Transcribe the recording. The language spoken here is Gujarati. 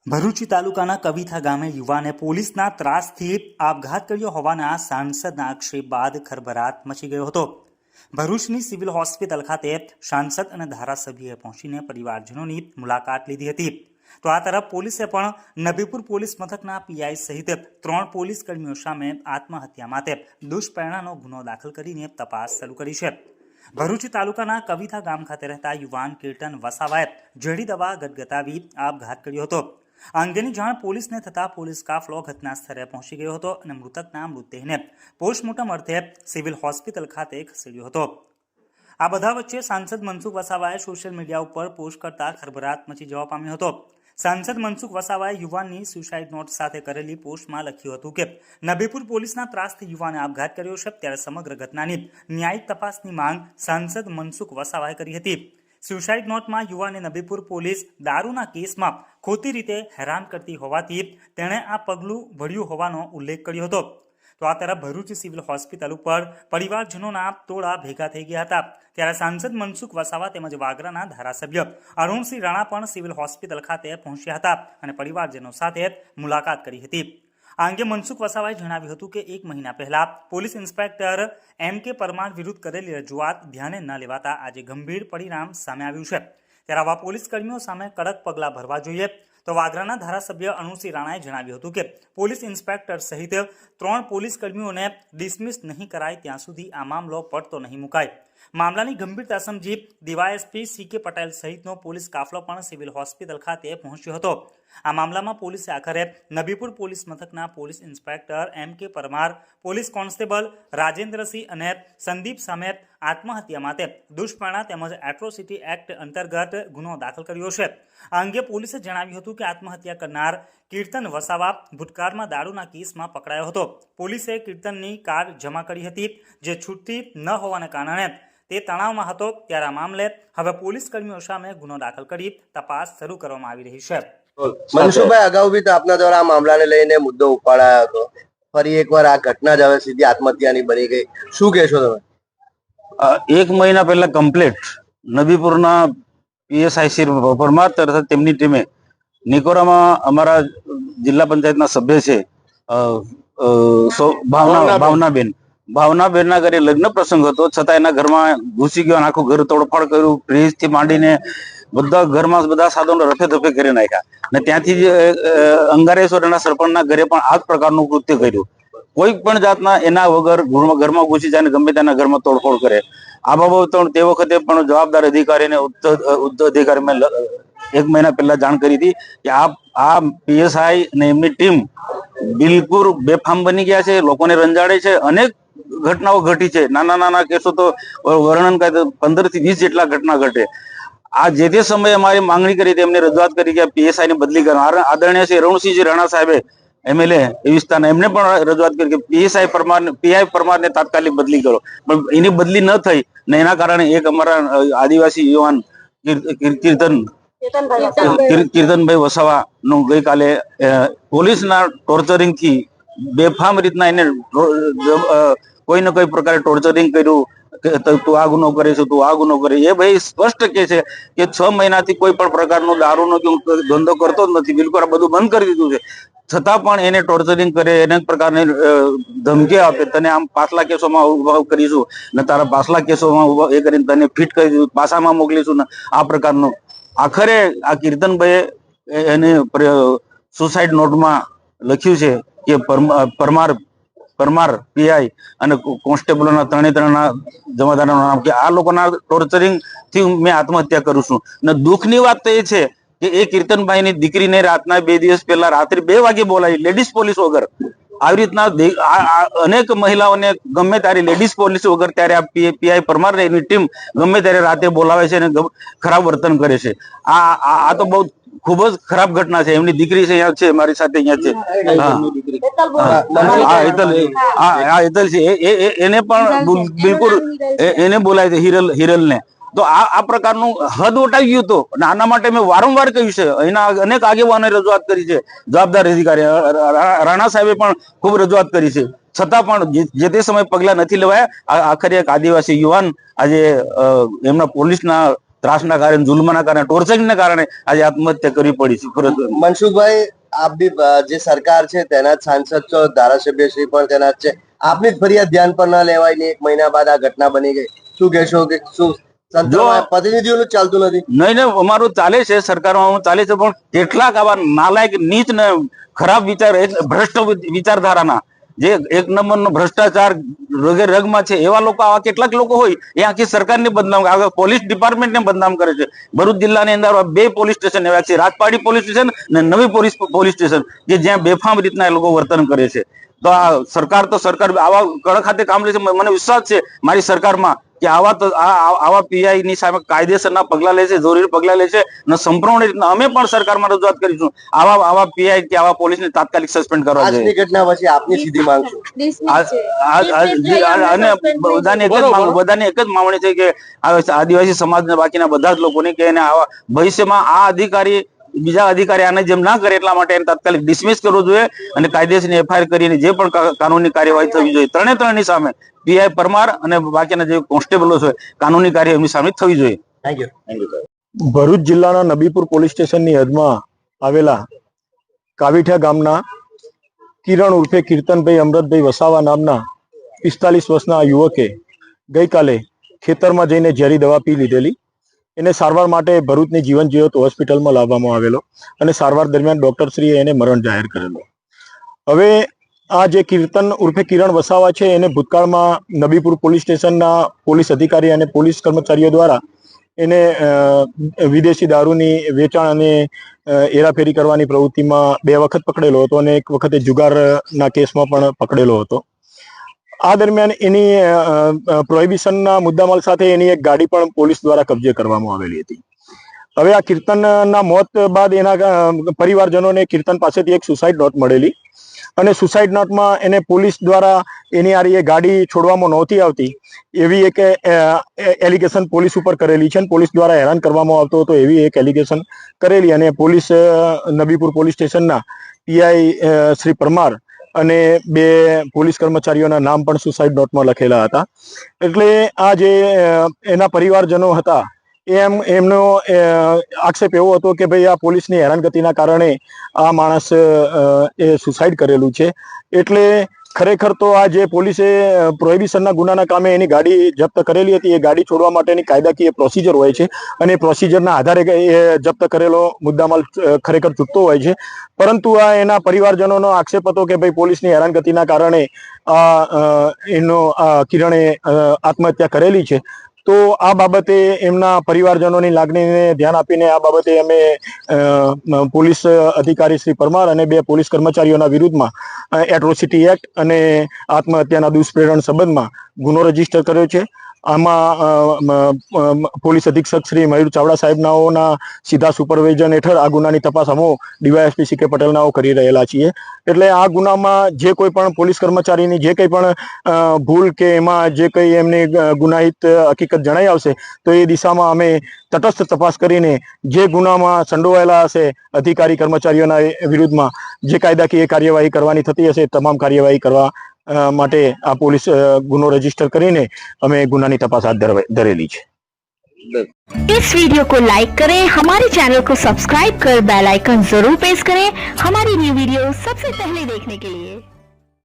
ભરૂચ તાલુકાના કવિથા ગામે યુવાને પોલીસના ત્રાસથી આપઘાત કર્યો હોવાના સાંસદના આક્ષેપ બાદ ખળભળાટ મચી ગયો હતો। ભરૂચની સિવિલ હોસ્પિટલ ખાતે સાંસદ અને ધારાસભ્યએ પહોંચીને પરિવારજનોની મુલાકાત લીધી હતી। તો આ તરફ પોલીસે પણ નબીપુર પોલીસ મથકના પીઆઈ સહિત 3 પોલીસ કર્મીઓ સામે આત્મહત્યા માટે દુષ્પ્રેરણાનો ગુનો દાખલ કરીને તપાસ શરૂ કરી છે। ભરૂચ તાલુકાના કવિથા ગામ ખાતે રહેતા યુવાન કીર્તન વસાવાએ ઝેરી દવા ગટગટાવી આપઘાત કર્યો હતો। આ અંગેની જાણ પોલીસને થતાં પોલીસ કાફલો ઘટના સ્થળે પહોંચી ગયો હતો અને મૃતકના મૃતદેહને પોસ્ટમોર્ટમ અર્થે સિવિલ હોસ્પિટલ ખાતે ખસેડ્યો હતો। આ બધા વચ્ચે સાંસદ મનસુખ વસાવાએ સોશિયલ મીડિયા ઉપર પોસ્ટ કરતા ખળભળાટ મચી જવા પામ્યો હતો। સાંસદ મનસુખ વસાવાએ યુવાનની સુસાઇડ નોટ સાથે કરેલી પોસ્ટમાં લખ્યું હતું કે નબીપુર પોલીસના ત્રાસથી યુવાને આપઘાત કર્યો છે, ત્યારે સમગ્ર ઘટનાની ન્યાયિક તપાસની માંગ સાંસદ મનસુખ વસાવાએ કરી હતી। સુસાઇડ નોટમાં યુવાને નબીપુર પોલીસ દારૂના કેસમાં ખોટી રીતે હેરાન કરતી હોવાથી તેણે આ પગલું ભર્યું હોવાનો ઉલ્લેખ કર્યો હતો। તો આ તરફ ભરૂચ સિવિલ હોસ્પિટલ ઉપર પરિવારજનોના ટોળા ભેગા થઈ ગયા હતા, ત્યારે સાંસદ મનસુખ વસાવા તેમજ વાગરાના ધારાસભ્ય અરુણસિંહ રાણા પણ સિવિલ હોસ્પિટલ ખાતે પહોંચ્યા હતા અને પરિવારજનો સાથે મુલાકાત કરી હતી। આ અંગે મનસુખ વસાવાએ જણાવ્યું હતું કે 1 મહિના પહેલા પોલીસ ઇન્સ્પેક્ટર એમ.કે. પરમાર વિરુદ્ધ કરેલી રજૂઆત ધ્યાને ન લેવાતા આજે ગંભીર પરિણામ સામે આવ્યું છે, ત્યારે આવા પોલીસ કર્મીઓ સામે કડક પગલાં ભરવા જોઈએ। તો વાગરાના ધારાસભ્ય અરુણસિંહ રાણાએ જણાવ્યું હતું કે પોલીસ ઇન્સ્પેક્ટર સહિત 3 પોલીસ કર્મીઓને ડિસમિસ નહીં કરાય ત્યાં સુધી આ મામલો પડતો નહીં મુકાય। મામલાની ગંભીરતા સમજી ડીવાયએસપી સી.કે. પટેલ સહિતનો પોલીસ કાફલો પણ સિવિલ હોસ્પિટલ ખાતે પહોંચ્યો હતો। આ મામલામાં પોલીસે આખરે નબીપુર પોલીસ મથકના police inspector M K. Parmar, police constable Rajendrasinh અને સંદીપ સામે આત્મહત્યા માટે દુષ્પ્રેરણા તેમજ એટ્રોસિટી એક્ટ અંતર્ગત ગુનો દાખલ કર્યો છે। આ અંગે પોલીસે જણાવ્યું હતું કે આત્મહત્યા કરનાર કીર્તન વસાવા ભૂતકાળમાં દારૂના કેસમાં પકડાયો હતો। પોલીસે કીર્તનની કાર જમા કરી હતી, જે છૂટતી ન હોવાને કારણે તે તણાવમાં હતો, ત્યારે આ મામલે હવે પોલીસ કર્મીઓ સામે ગુનો દાખલ કરી તપાસ શરૂ કરવામાં આવી રહી છે। મનસુખભાઈ, અગાઉ બી આપના દ્વારા આ મામલાને લઈને મુદ્દો ઉપાડાયો હતો, ફરી એકવાર આ ઘટના જ હવે સીધી આત્મહત્યાની બની ગઈ, શું કહેશો તમે? 1 મહિના પહેલા કમ્પ્લીટ નબીપુરના પીએસઆઈ શ્રી પરમાર તથા તેમની ટીમે નિકોરામાં અમારા જિલ્લા પંચાયતના સભ્ય છે ભાવનાબેનના ઘરે લગ્ન પ્રસંગ હતો, છતાં એના ઘરમાં ઘૂસી ગયો, આખું ઘર તોડફોડ કર્યું, ફ્રીજથી માંડીને બધા ઘરમાં બધા સાધનો રફે દફે કરી નાખ્યા અને ત્યાંથી જ અંગારેશ્વરના સરપંચના ઘરે પણ આ જ પ્રકારનું કૃત્ય કર્યું। કોઈ પણ જાતના એના વગર ઘરમાં ઘૂસી જાય, ગમે તેના ઘરમાં તોડફોડ કરે। આ બાબત તે વખતે પણ જવાબદાર અધિકારીને ઉચ્ચ અધિકારી મેં 1 મહિના પહેલા જાણ કરી હતી કે આ પીએસઆઈ અને એમની ટીમ બિલકુલ બેફામ બની ગયા છે, લોકોને રંજાડે છે। અનેક ઘટનાઓ ઘટી છે, નાના નાના કેસો તો વર્ણન કરે 15 થી 20 જેટલા ઘટના ઘટે। આ જે તે સમયે અમારી માંગણી કરી હતી, એમને રજૂઆત કરી કે પીએસઆઈ ને બદલી કરવા। આદરણીય શ્રી અરુણસિંહ રાણા સાહેબે એમએલએ એ વિસ્તારના એમને પણ રજૂઆત કરી કે પીઆઈ પરમારને તાત્કાલિક બદલી કરો, પણ એની બદલી ન થઈ ને એના કારણે એક અમારા આદિવાસી યુવાન કીર્તનભાઈ વસાવા નું ગઈકાલે પોલીસના ટોર્ચરિંગ થી બેફામ રીતના એને કોઈ ને કોઈ પ્રકારે ટોર્ચરિંગ કર્યું કે તું આ ગુનો કરીશું, તું આ ગુનો કરી। એ ભાઈ સ્પષ્ટ કે છે કે 6 મહિનાથી કોઈ પણ પ્રકારનો દારૂનો ધંધો કરતો જ નથી, બિલકુલ આ બધું બંધ કરી દીધું છે, છતાં પણ એને ટોર્ચરિંગ કરે, અનેક પ્રકારની ધમકી આપે, તને આમ પાછલા કેસોમાં ઉભા કરીશું ને તારા પાછલા કેસોમાં ઉભા એ કરીને તને ફિટ કરી દીધું, પાસામાં મોકલીશું ને આ પ્રકારનું। આખરે આ કીર્તનભાઈએ એને સુસાઇડ નોટમાં લખ્યું છે કે પરમાર પીઆઈ અને કોન્સ્ટેબલોના 3ના જમાદારના નામ કે આ લોકોના ટોર્ચરિંગ થી મેં આત્મહત્યા કરું છું। અને દુઃખની વાત તો એ છે કે એ કીર્તનભાઈની દીકરીને રાતના 2 દિવસ પહેલા રાત્રે 2 વાગે બોલાવી, લેડીઝ પોલીસ વગર। આવી રીતના અનેક મહિલાઓને ગમે ત્યારે લેડીઝ પોલીસ વગર ત્યારે આ પીઆઈ પરમાર એની ટીમ ગમે ત્યારે રાતે બોલાવે છે અને ખરાબ વર્તન કરે છે। આ તો બહુ ખૂબ જ ખરાબ ઘટના છે। એમની દીકરી છે, અહીંયા છે મારી સાથે, અહીંયા છે એને પણ બિલકુલ એને બોલાય છે હિરલને। તો આ પ્રકારનું હદ વટાવી ગયું હતું અને આના માટે મેં વારંવાર કહ્યું છે, એના અનેક આગેવાનોએ રજૂઆત કરી છે, જવાબદાર અધિકારી રાણા સાહેબે પણ ખૂબ રજૂઆત કરી છે, છતાં પણ જે તે સમયે પગલા નથી લેવાયા। આખરે એક આદિવાસી યુવાન આજે એમના પોલીસના ત્રાસના કારણે, જુલ્મના કારણે, ટોર્ચરિંગના કારણે આજે આત્મહત્યા કરવી પડી છે. મનસુખભાઈ, આપ બી જે સરકાર છે તેના જ સાંસદ છો, ધારાસભ્ય શ્રી પણ તેના જ છે, આપની જ ફરિયાદ ધ્યાન પર ન લેવાય ને 1 મહિના બાદ આ ઘટના બની ગઈ, શું કહેશો કે શું પ્રતિનિધિઓનું ચાલતું નથી? નહીં, અમારું ચાલે છે, સરકારમાં ચાલે છે, પણ કેટલાક આવા નાલાયક, નીચ ને ખરાબ વિચાર, ભ્રષ્ટ વિચારધારાના, જે 1 નંબરનો ભ્રષ્ટાચાર રગે રગમાં છે, એવા લોકો, આવા કેટલાક લોકો હોય એ આખી સરકારને બદનામ, પોલીસ ડિપાર્ટમેન્ટને બદનામ કરે છે. ભરૂચ જિલ્લાની અંદર 2 પોલીસ સ્ટેશન એવા છે, રાજપાડી પોલીસ સ્ટેશન અને નવી પોલીસ સ્ટેશન, કે જ્યાં બેફામ રીતના એ લોકો વર્તન કરે છે. તો આ સરકાર આવા કડક હાથે કામ લે છે. મને વિશ્વાસ છે મારી સરકારમાં કે આવા પીઆઈ ની સામે કાયદેસરના પગલા લેશે, જરૂરી પગલા લેશે, અને સંપૂર્ણ રીતના અમે પણ સરકારમાં રજૂઆત કરીશું. આવા પીઆઈ કે આવા પોલીસને તાત્કાલિક સસ્પેન્ડ કરવા જોઈએ. આજની ઘટના પછી આપની સીધી માંગ શું? અને બધાની એક જ માંગણી છે કે આદિવાસી સમાજના બાકીના બધા જ લોકોને કે આવા ભવિષ્યમાં આ અધિકારી, બીજા અધિકારી આને જેમ ના કરે એટલા માટે એને તાત્કાલિક ડિસમિસ કરવું જોઈએ અને કાયદેસરની એફઆઈઆર કરીને જે પણ કાનૂની કાર્યવાહી થવી જોઈએ, ત્રણેની સામે, પીઆઈ પરમાર અને બાકીના જે કોન્સ્ટેબલો છે, કાનૂની કાર્ય એમની સામે થવી જોઈએ. Thank you. ભરૂચ જિલ્લાના નબીપુર પોલીસ સ્ટેશનની હદમાં આવેલા કાવીઠા ગામના કિરણ ઉર્ફે કીર્તનભાઈ અમરતભાઈ વસાવા નામના 45 વર્ષના યુવકે ગઈકાલે ખેતરમાં જઈને ઝેરી દવા પી લીધેલી. એને સારવાર માટે ભરૂચની જીવન જ્યોત હોસ્પિટલમાં લાવવામાં આવેલો અને સારવાર દરમિયાન ડોક્ટરશ્રીએ એને મરણ જાહેર કરેલો. હવે આ જે કીર્તન ઉર્ફે કિરણ વસાવા છે એને ભૂતકાળમાં નબીપુર પોલીસ સ્ટેશનના પોલીસ અધિકારી અને પોલીસ કર્મચારીઓ દ્વારા એને વિદેશી દારૂની વેચાણ અને હેરાફેરી કરવાની પ્રવૃત્તિમાં 2 વખત પકડેલો હતો અને 1 વખતે જુગારના કેસમાં પણ પકડેલો હતો. આ દરમિયાન એની પ્રોહિબિશનના મુદ્દામાલ સાથે એની એક ગાડી પણ પોલીસ દ્વારા કબજે કરવામાં આવેલી હતી. હવે આ કીર્તનના મોત બાદ એના પરિવારજનોને કીર્તન પાસેથી એક સુસાઇડ નોટ મળેલી અને સુસાઇડ નોટમાં એને પોલીસ દ્વારા એની આ ગાડી છોડવામાં નહોતી આવતી એવી એક એલિગેશન પોલીસ ઉપર કરેલી છે અને પોલીસ દ્વારા હેરાન કરવામાં આવતો હતો એવી એક એલિગેશન કરેલી અને પોલીસ નબીપુર પોલીસ સ્ટેશનના પીઆઈ શ્રી પરમાર અને 2 પોલીસ કર્મચારીઓના નામ પણ સુસાઇડ નોટમાં લખેલા હતા. એટલે આ જે એના પરિવારજનો હતા એમનો આક્ષેપ એવો હતો કે ભાઈ આ પોલીસની હેરાનગતિના કારણે આ માણસ એ સુસાઇડ કરેલું છે. એટલે ખરેખર તો આ જે પોલીસે પ્રોહિબિશનના ગુનાના કામે એની ગાડી જપ્ત કરેલી હતી એ ગાડી છોડવા માટેની કાયદાકીય પ્રોસિજર હોય છે અને પ્રોસિજરના આધારે એ જપ્ત કરેલો મુદ્દામાલ ખરેખર છૂટતો હોય છે. પરંતુ આ એના પરિવારજનોનો આક્ષેપ હતો કે ભાઈ પોલીસની હેરાનગતિના કારણે કિરણે આત્મહત્યા કરેલી છે. તો આ બાબતે એમના પરિવારજનોની લાગણીને ધ્યાન આપીને આ બાબતે અમે પોલીસ અધિકારી શ્રી પરમાર અને 2 પોલીસ કર્મચારીઓના વિરુદ્ધમાં એટ્રોસિટી એક્ટ અને આત્મહત્યાના દુષ્પ્રેરણ સંબંધમાં ગુનો રજીસ્ટર કર્યો છે. આમાં પોલીસ અધિક્ષક શ્રી મયુર ચાવડા સાહેબનાઓના સીધા સુપરવિઝન હેઠળ આ ગુનાની તપાસ અમે ડીવાયએસપી સી કે પટેલનાઓ કરી રહેલા છીએ. એટલે આ ગુનામાં જે કોઈ પણ પોલીસ કર્મચારીની જે કંઈ પણ ભૂલ કે એમાં જે કંઈ એમની ગુનાહિત હકીકત જણાઈ આવશે તો એ દિશામાં અમે તટસ્થ તપાસ કરીને જે ગુનામાં સંડોવાયેલા હશે અધિકારી કર્મચારીઓના વિરુદ્ધમાં જે કાયદાકીય કાર્યવાહી કરવાની થતી હશે તમામ કાર્યવાહી કરવા માટે આ પોલીસ गुनो रजिस्टर કરીને અમે ગુનાની તપાસ હાથ ધરેલી છે. इस वीडियो को लाइक करें, हमारे चैनल को सब्सक्राइब कर बेल आइकन जरूर प्रेस करें हमारी न्यू वीडियो सबसे पहले देखने के लिए.